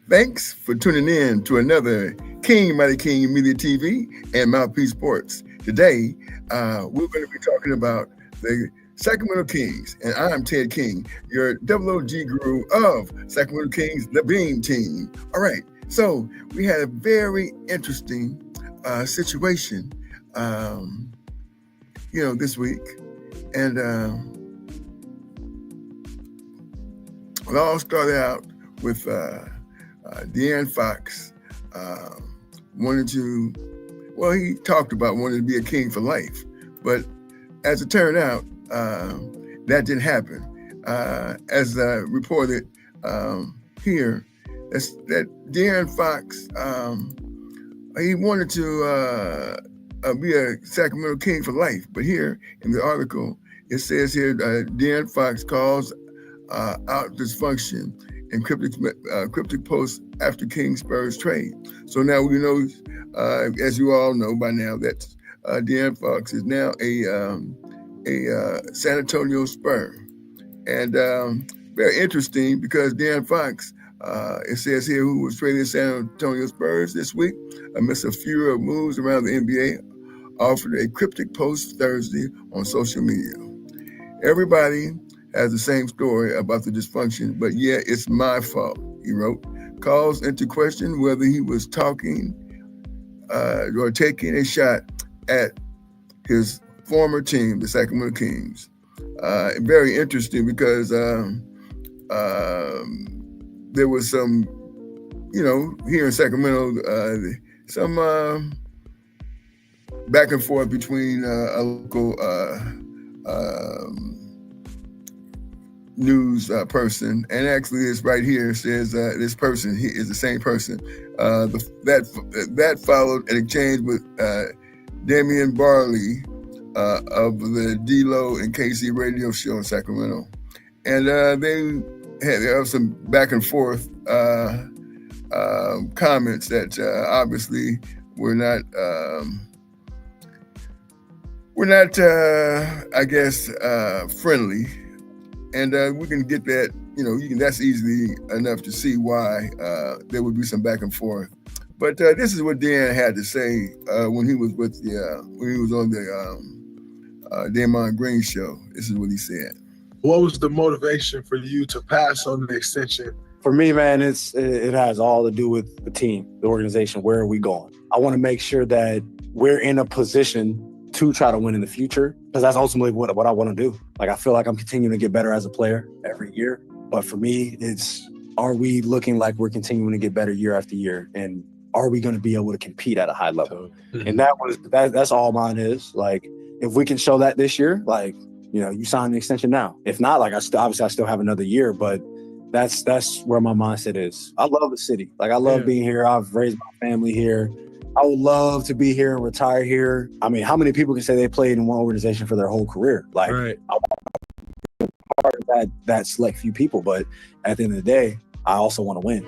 Thanks for tuning in to another King Mighty King Media TV and Mouthpiece Sports. Today, we're going to be talking about the Sacramento Kings, and I'm Ted King, your OG guru of Sacramento Kings, the Beam Team. All right, so we had a very interesting situation, um, this week, and it all started out with De'Aaron Fox wanted to, well, he talked about wanting to be a king for life. But as it turned out, that didn't happen. As reported here, that De'Aaron Fox, he wanted to be a Sacramento king for life. But here in the article, it says here, De'Aaron Fox calls out dysfunction and cryptic posts after King Spurs trade. So now we know, as you all know by now, that De'Aaron Fox is now a San Antonio Spur. And very interesting because De'Aaron Fox, it says here, who was traded to San Antonio Spurs this week amidst a flurry of moves around the NBA, offered a cryptic post Thursday on social media. Everybody has the same story about the dysfunction, but yeah, it's my fault, he wrote. Calls into question whether he was talking or taking a shot at his former team, the Sacramento Kings. Very interesting because there was some, here in Sacramento, some back and forth between a local news person, and actually it's right here. It says this person is the same person. That followed an exchange with Damian Barley of the D-Lo and KC radio show in Sacramento, and they had some back and forth comments that obviously were not I guess friendly. And we can get that, that's easily enough to see why there would be some back and forth. But this is what Dan had to say when he was on the Damon Green show. This is what he said. What was the motivation for you to pass on the extension? For me, man, it has all to do with the team, the organization. Where are we going? I want to make sure that we're in a position to try to win in the future, because that's ultimately what I want to do. Like, I feel like I'm continuing to get better as a player every year. But for me, are we looking like we're continuing to get better year after year? And are we going to be able to compete at a high level? And that's all mine is. Like, if we can show that this year, like, you sign the extension now. If not, like, I still have another year, but that's where my mindset is. I love the city. Like, I love being here. I've raised my family here. I would love to be here and retire here. I mean, how many people can say they played in one organization for their whole career? Like, right. I want to be part of that select few people, but at the end of the day, I also want to win.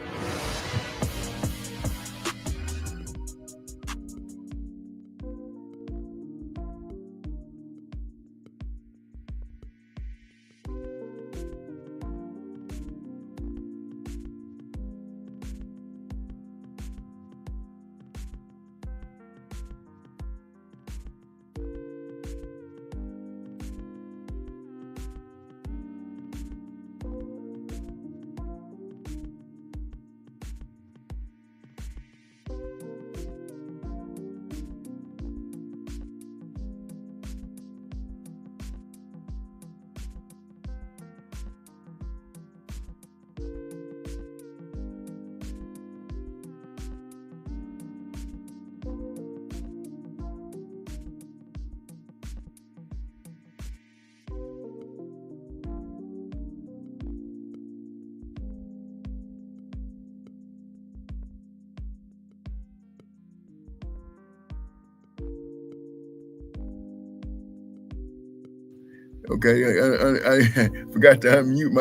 Okay, I forgot to unmute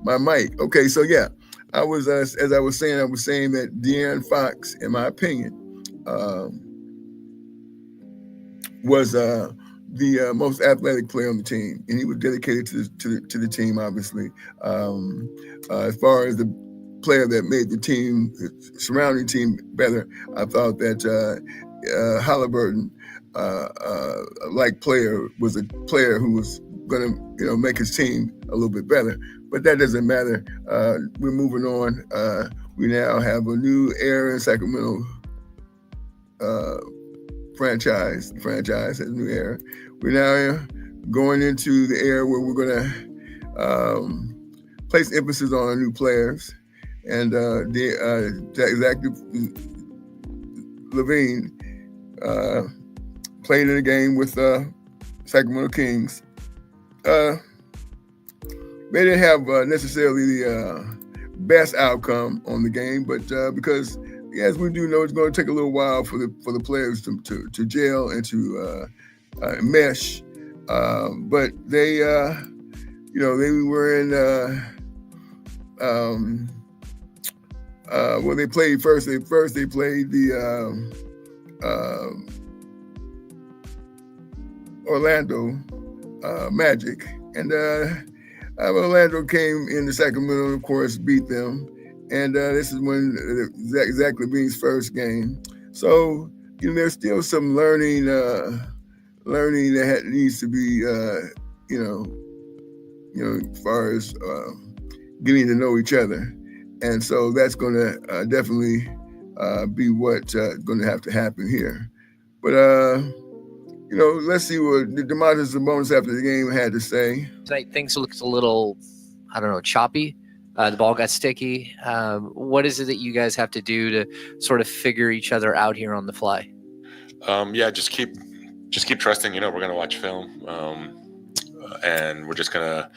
my mic. Okay, so yeah, I was as I was saying that De'Aaron Fox, in my opinion, was the most athletic player on the team, and he was dedicated to the team. Obviously, as far as the player that made the team, the surrounding team better. I thought that Halliburton, like player, was a player who was going to make his team a little bit better. But that doesn't matter. We're moving on. We now have a new era in Sacramento franchise. The franchise has a new era. We're now going into the era where we're going to place emphasis on our new players. And Zach Levine played in a game with Sacramento Kings. They didn't have necessarily the best outcome on the game, but because as we do know, it's going to take a little while for the players to gel and to mesh. But they, they were in. When they played first, they played the Orlando Magic, and Orlando came into Sacramento, of course, beat them, and this is when Zach Levine's first game. So there's still some learning that needs to be, as far as getting to know each other. And so that's going to definitely be what's going to have to happen here. But, let's see what Domantas Sabonis after the game had to say. Tonight, things looked a little, choppy. The ball got sticky. What is it that you guys have to do to sort of figure each other out here on the fly? Just keep trusting. We're going to watch film, and we're just going to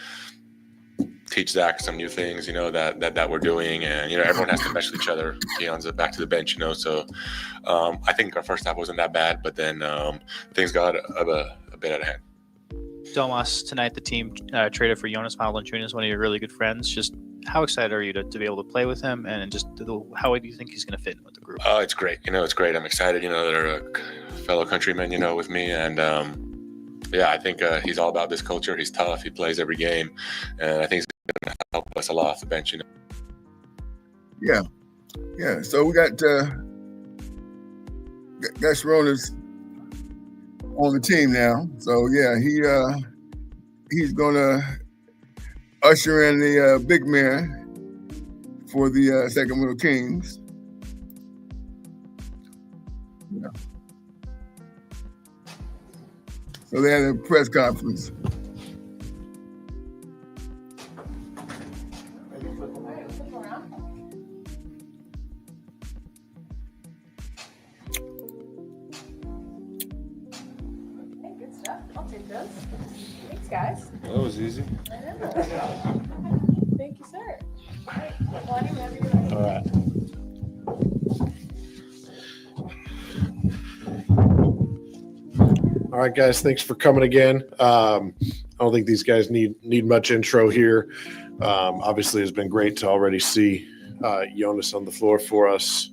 teach Zach some new things, that we're doing, and everyone has to mesh with each other. Keon's back to the bench, so I think our first half wasn't that bad, but then things got a bit out of hand. Domas, tonight the team traded for Jonas Valanciunas, one of your really good friends. Just how excited are you to be able to play with him, and just how do you think he's going to fit in with the group? It's great. It's great. I'm excited. They're a fellow countrymen, with me, and I think he's all about this culture. He's tough. He plays every game, and I think he's going to help us a lot off the bench. Yeah. So we got Sharonis on the team now. So he's gonna usher in the big man for the Sacramento Kings. Yeah. So they had a press conference. I'll take those. Thanks, guys. That was easy. I know. Thank you, sir. All right. Lonnie, whenever you're ready. All right. All right, guys. Thanks for coming again. I don't think these guys need much intro here. Obviously, it's been great to already see Jonas on the floor for us.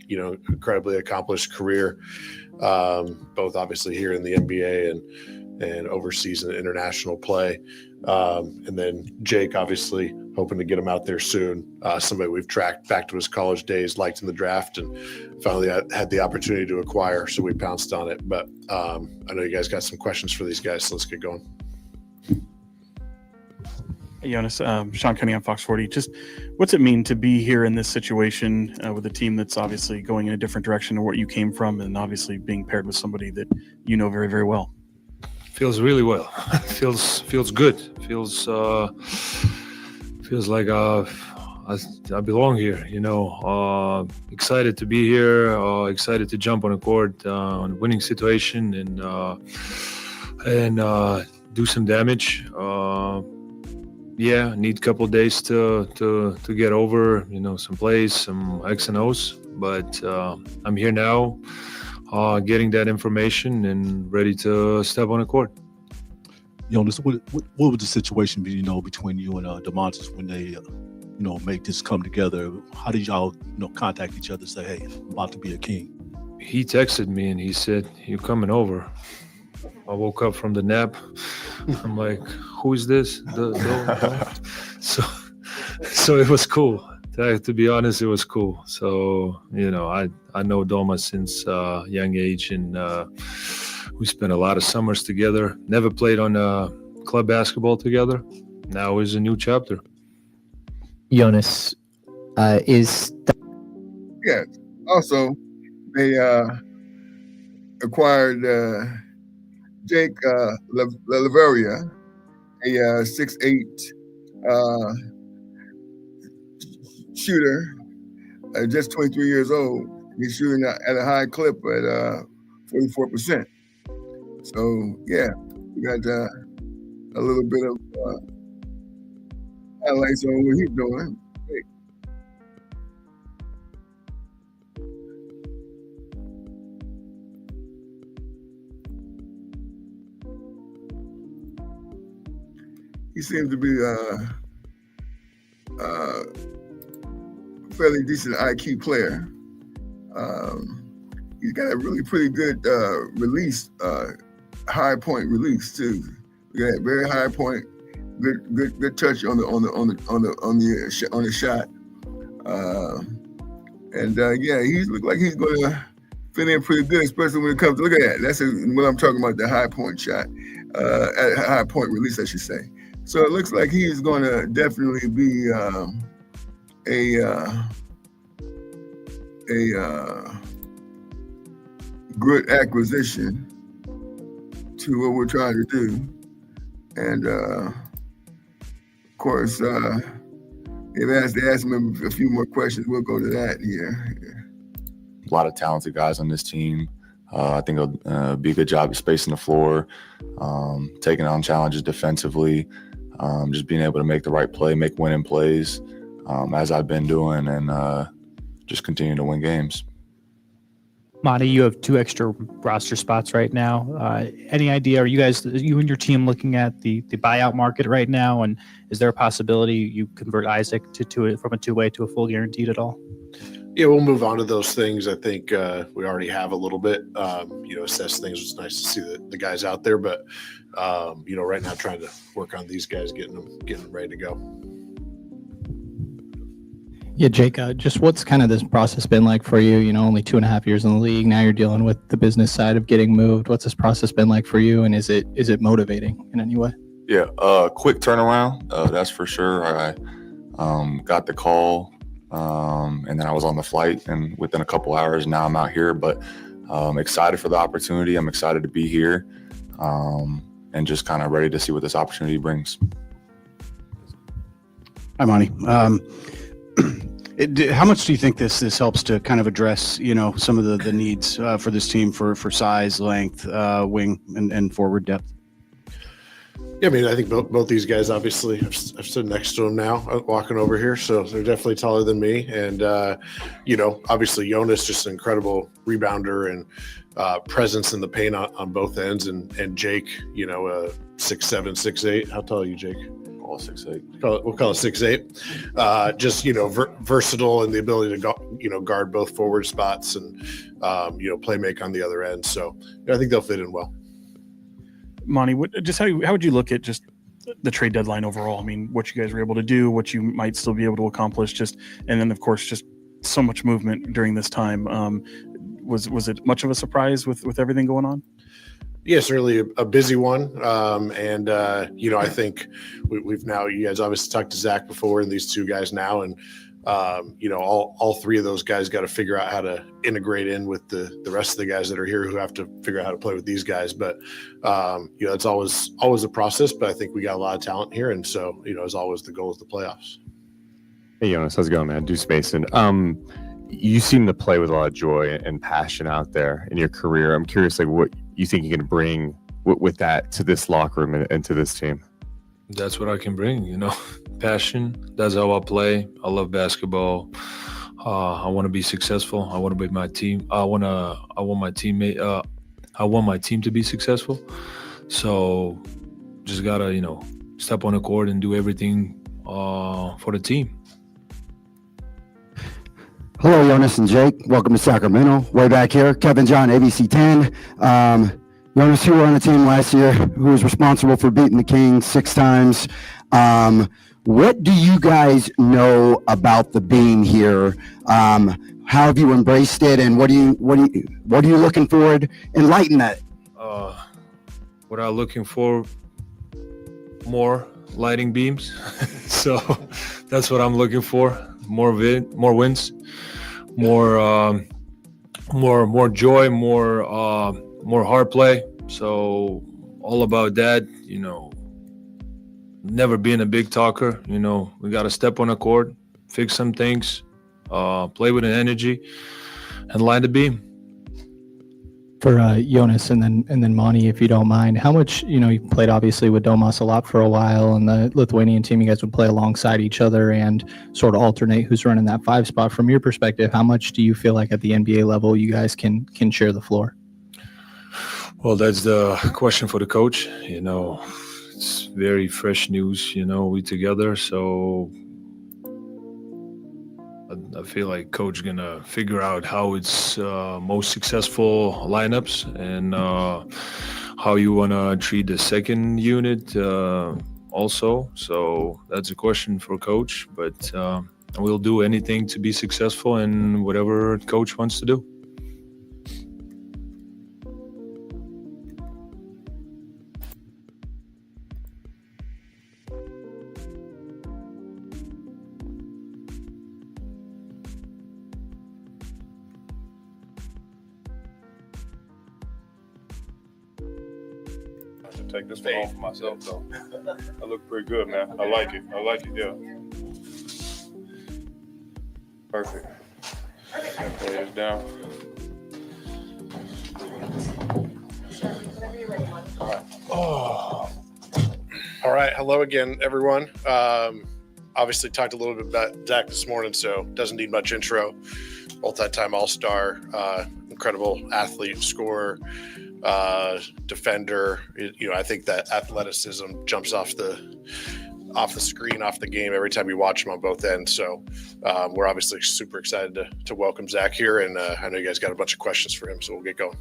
Incredibly accomplished career, both obviously here in the NBA and overseas in international play. And then Jake, obviously hoping to get him out there soon. Somebody we've tracked back to his college days, liked in the draft, and finally had the opportunity to acquire, so we pounced on it. But I know you guys got some questions for these guys, so let's get going. Hey, Jonas, Sean Cunningham, Fox 40. Just what's it mean to be here in this situation with a team that's obviously going in a different direction than what you came from, and obviously being paired with somebody that you know very, very well? Feels really well. feels good. Feels like I belong here. Excited to be here. Excited to jump on a court on a winning situation and do some damage. Need a couple of days to get over, some plays, some X and O's. But I'm here now, getting that information and ready to step on the court. Jonas, what would the situation be, between you and Domantas when they, make this come together? How did y'all, contact each other and say, hey, I'm about to be a King? He texted me and he said, "You coming over?" I woke up from the nap. I'm like, who is this? So it was cool To be honest, it was cool. So, I know Doma since young age, and we spent a lot of summers together. Never played on club basketball together. Now is a new chapter. Jonas, is Yes. Also, they acquired Jake Laveria, a 6'8" shooter, just 23 years old. He's shooting at a high clip at 44%. So, yeah, we got a little bit of highlights on what he's doing. Great. He seems to be a fairly decent IQ player. He's got a really pretty good release, high point release too. We got very high point, good touch on the shot. Yeah, he look like he's gonna fit in pretty good, especially when it comes to look at that. That's what I'm talking about, the high point shot, high point release, I should say. So it looks like he's going to definitely be a good acquisition to what we're trying to do. And of course, they asked him a few more questions. We'll go to that here. A lot of talented guys on this team. I think it'll be a good job of spacing the floor, taking on challenges defensively, just being able to make the right play, make winning plays, as I've been doing, and just continue to win games. Monty, you have 2 extra roster spots right now. Any idea, are you and your team looking at the buyout market right now? And is there a possibility you convert Isaac from a 2-way to a full guaranteed at all? Yeah, we'll move on to those things. I think we already have a little bit, assess things. It's nice to see the guys out there, but right now trying to work on these guys, getting them ready to go. Yeah, Jake, just what's kind of this process been like for you? Only 2.5 years in the league. Now you're dealing with the business side of getting moved. What's this process been like for you? And is it motivating in any way? Yeah, quick turnaround. That's for sure. I got the call, and then I was on the flight, and within a couple hours, now I'm out here. But excited for the opportunity. I'm excited to be here, and just kind of ready to see what this opportunity brings. Hi, Monty. How much do you think this helps to kind of address, some of the needs for this team for size, length, wing, and forward depth? Yeah, I mean, I think both these guys, obviously, I've stood next to them now, walking over here, so they're definitely taller than me. And, obviously, Jonas, just an incredible rebounder and presence in the paint on both ends. And Jake, 6'7", 6'8". How tall are you, Jake? 6'8". We'll call it 6'8". Just versatile and the ability to guard both forward spots and play make on the other end. So I think they'll fit in well. Monty, how would you look at just the trade deadline overall? I mean, what you guys were able to do, what you might still be able to accomplish, and then of course just so much movement during this time. Was it much of a surprise with everything going on? Yeah, certainly a busy one. I think we've now, you guys obviously talked to Zach before and these 2 guys now. And, all 3 of those guys got to figure out how to integrate in with the rest of the guys that are here who have to figure out how to play with these guys. But, it's always a process, but I think we got a lot of talent here. And so, as always, the goal is the playoffs. Hey, Jonas, how's it going, man? Deuce Mason. You seem to play with a lot of joy and passion out there in your career. I'm curious, what you think you can bring with that to this locker room and to this team. That's what I can bring, passion. That's how I play. I love basketball. I want to be successful. I want to be my team. I want my teammate. I want my team to be successful. So just gotta, step on the court and do everything for the team. Hello, Jonas and Jake. Welcome to Sacramento. Way back here, Kevin John, ABC 10. Jonas, you were on the team last year, who was responsible for beating the Kings 6 times. What do you guys know about the beam here? How have you embraced it, and what are you looking forward? Enlighten that. What I'm looking for, more lighting beams. So that's what I'm looking for. More wins, more joy, more hard play. So all about that, never being a big talker. We got to step on the court, fix some things, play with an energy, and line the beam. For Jonas and then Monty, if you don't mind, how much, you played obviously with Domas a lot for a while, and the Lithuanian team, you guys would play alongside each other and sort of alternate who's running that 5 spot. From your perspective, how much do you feel like at the NBA level you guys can share the floor? Well, that's the question for the coach. It's very fresh news, we together. So I feel like coach gonna figure out how it's most successful lineups and how you wanna treat the second unit also. So that's a question for coach, but we'll do anything to be successful in whatever coach wants to do. Take this one off for myself, though. I look pretty good, man. I like it, yeah. Perfect. Lay this down. Oh. All right. Hello again, everyone. Obviously talked a little bit about Zach this morning, so doesn't need much intro. Multi-time All-Star, incredible athlete, scorer, defender. I think that athleticism jumps off the screen, off the game every time you watch him on both ends. So we're obviously super excited to welcome Zach here, and I know you guys got a bunch of questions for him, so we'll get going.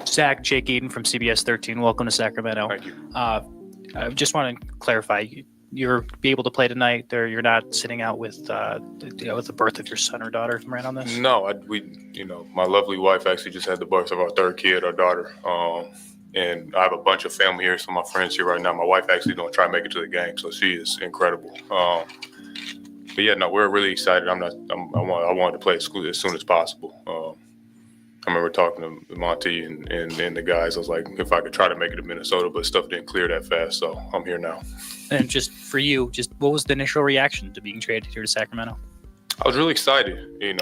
Zach, Jake Eden from CBS 13. Welcome to Sacramento. Thank you. I just want to clarify. You're be able to play tonight. You're not sitting out with with the birth of your son or daughter. If I'm right on this. No, my lovely wife actually just had the birth of our third kid, our daughter. And I have a bunch of family here, some of my friends here right now. My wife actually don't try to make it to the game, so she is incredible. But yeah, no, we're really excited. I wanted to play as soon as possible. I remember talking to Monty and the guys. I was like, if I could try to make it to Minnesota, but stuff didn't clear that fast, so I'm here now. And just for you, what was the initial reaction to being traded here to Sacramento? I was really excited. I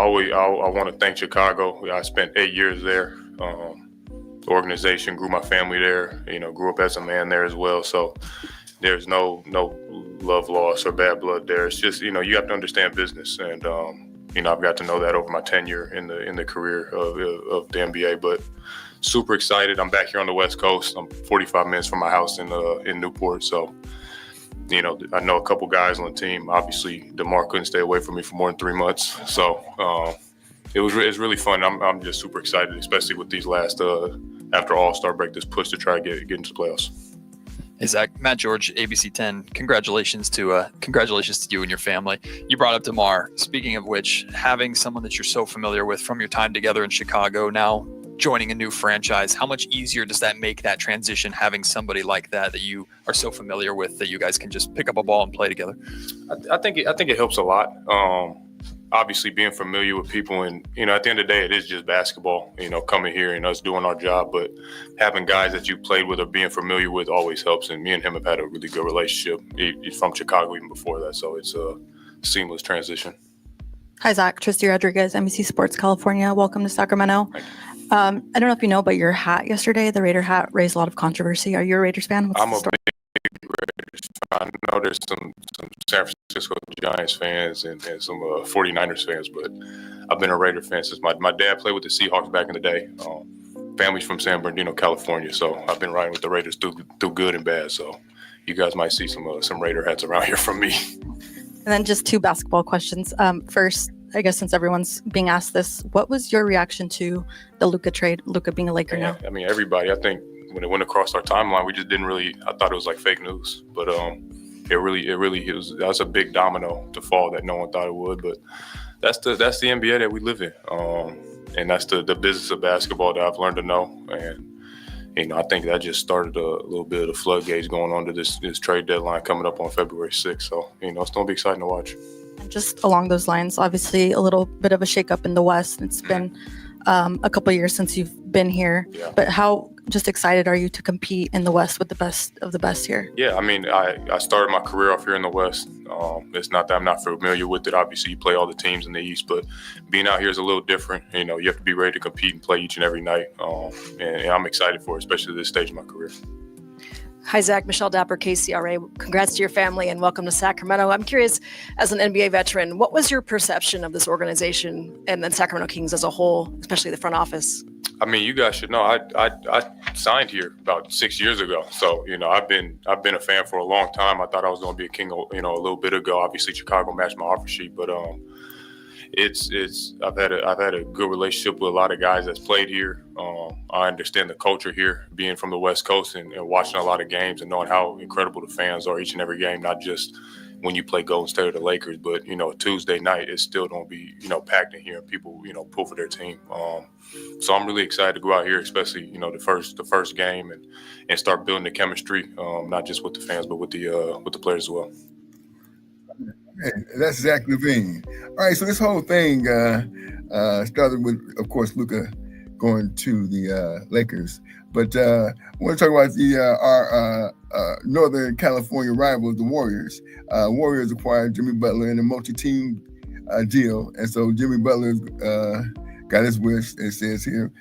want to thank Chicago. I spent 8 years there. The organization, grew my family there. Grew up as a man there as well. So there's no love loss or bad blood there. It's just you have to understand business, and I've got to know that over my tenure in the career of the NBA. But super excited. I'm back here on the West Coast. I'm 45 minutes from my house in Newport. So, I know a couple guys on the team. Obviously, DeMar couldn't stay away from me for more than 3 months. So it's really fun. I'm just super excited, especially with these last after All-Star break, this push to try to get into the playoffs. Hey Zach, Matt George, ABC 10. Congratulations to you and your family. You brought up DeMar. Speaking of which, having someone that you're so familiar with from your time together in Chicago, now joining a new franchise, how much easier does that make that transition, having somebody like that you are so familiar with, that you guys can just pick up a ball and play together? I think it helps a lot. Obviously being familiar with people, and at the end of the day, it is just basketball, coming here and us doing our job, but having guys that you played with or being familiar with always helps. And me and him have had a really good relationship. He's from Chicago even before that, so it's a seamless transition. Hi Zach, Tristy Rodriguez, NBC Sports California. Welcome to Sacramento. I don't know if you know, but your hat yesterday, the Raider hat, raised a lot of controversy. Are you a Raiders fan? What's I'm the a story? big Raiders fan. I know there's some San Francisco Giants fans and some 49ers fans, but I've been a Raider fan since my dad played with the Seahawks back in the day. Family's from San Bernardino, California, so I've been riding with the Raiders through good and bad. So you guys might see some Raider hats around here from me. And then just 2 basketball questions. First, I guess since everyone's being asked this, what was your reaction to the Luka trade, Luka being a Laker now? I mean, everybody, I think when it went across our timeline, we just didn't really. I thought it was like fake news, but it was that was a big domino to fall that no one thought it would. But that's the NBA that we live in, and that's the business of basketball that I've learned to know. And I think that just started a little bit of the floodgates going on to this trade deadline coming up on February 6th. So it's gonna be exciting to watch. Just along those lines, obviously a little bit of a shakeup in the West. It's been a couple of years since you've been here, but how just excited are you to compete in the West with the best of the best here? Yeah, I mean, I started my career off here in the West. It's not that I'm not familiar with it. Obviously, you play all the teams in the East, but being out here is a little different. You have to be ready to compete and play each and every night, and I'm excited for it, especially at this stage of my career. Hi, Zach. Michelle Dapper, KCRA. Congrats to your family and welcome to Sacramento. I'm curious, as an NBA veteran, what was your perception of this organization and then Sacramento Kings as a whole, especially the front office? I mean, you guys should know I signed here about 6 years ago, so I've been a fan for a long time. I thought I was going to be a King, a little bit ago. Obviously, Chicago matched my offer sheet, but I've had a good relationship with a lot of guys that's played here. I understand the culture here, being from the West Coast and watching a lot of games and knowing how incredible the fans are each and every game, not just when you play Golden State or the Lakers, but Tuesday night it's still gonna be packed in here and people pull for their team. So I'm really excited to go out here, especially the first game and start building the chemistry, not just with the fans but with the players as well. Hey, that's Zach LaVine. All right, so this whole thing started with, of course, Luka going to the Lakers. But I want to talk about our Northern California rivals, the Warriors. Warriors acquired Jimmy Butler in a multi-team deal. And so Jimmy Butler's got his wish. It says here,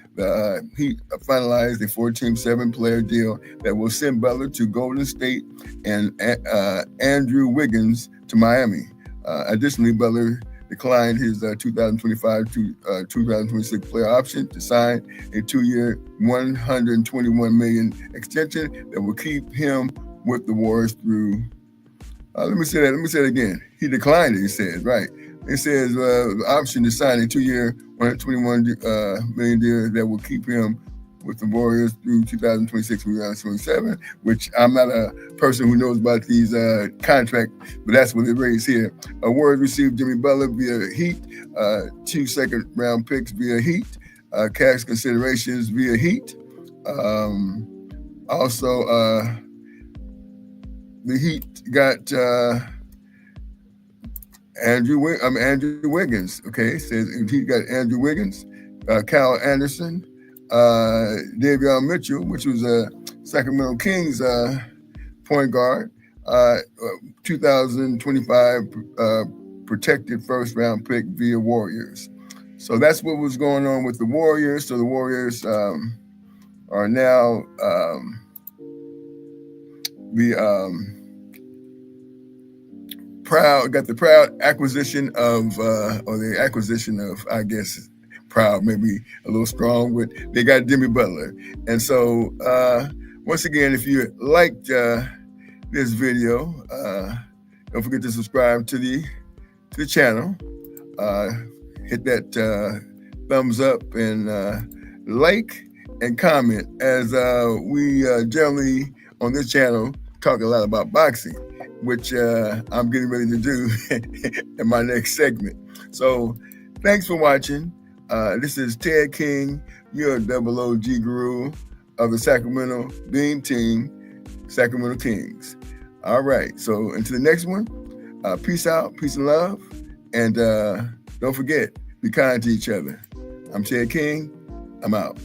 he finalized a 4-team, 7-player deal that will send Butler to Golden State and Andrew Wiggins to Miami. Additionally, Butler declined his 2025 to 2026 player option to sign a 2-year, $121 million extension that will keep him with the Warriors through. Let me say it again. He declined it. He says, right. It says the option to sign a 2-year, $121 million deal that will keep him with the Warriors through 2026 and 2027, which I'm not a person who knows about these contracts, but that's what it raised here. Warriors received Jimmy Butler via Heat, 2 second-round picks via Heat, cash considerations via Heat. Also, the Heat got Andrew Wiggins. Okay, it says he got Andrew Wiggins, Kyle Anderson, Davion Mitchell, which was a Sacramento Kings point guard, 2025 protected first-round pick via Warriors. So that's what was going on with the Warriors. So the Warriors are now got the proud acquisition of, I guess, proud, maybe a little strong, but they got Jimmy Butler. And so, once again, if you liked this video, don't forget to subscribe to the channel. Hit that thumbs up and like and comment, as we generally on this channel talk a lot about boxing, which I'm getting ready to do in my next segment. So thanks for watching. This is Ted King, your double OG guru of the Sacramento Beam Team, Sacramento Kings. All right, so until the next one, peace out, peace and love, and don't forget, be kind to each other. I'm Ted King, I'm out.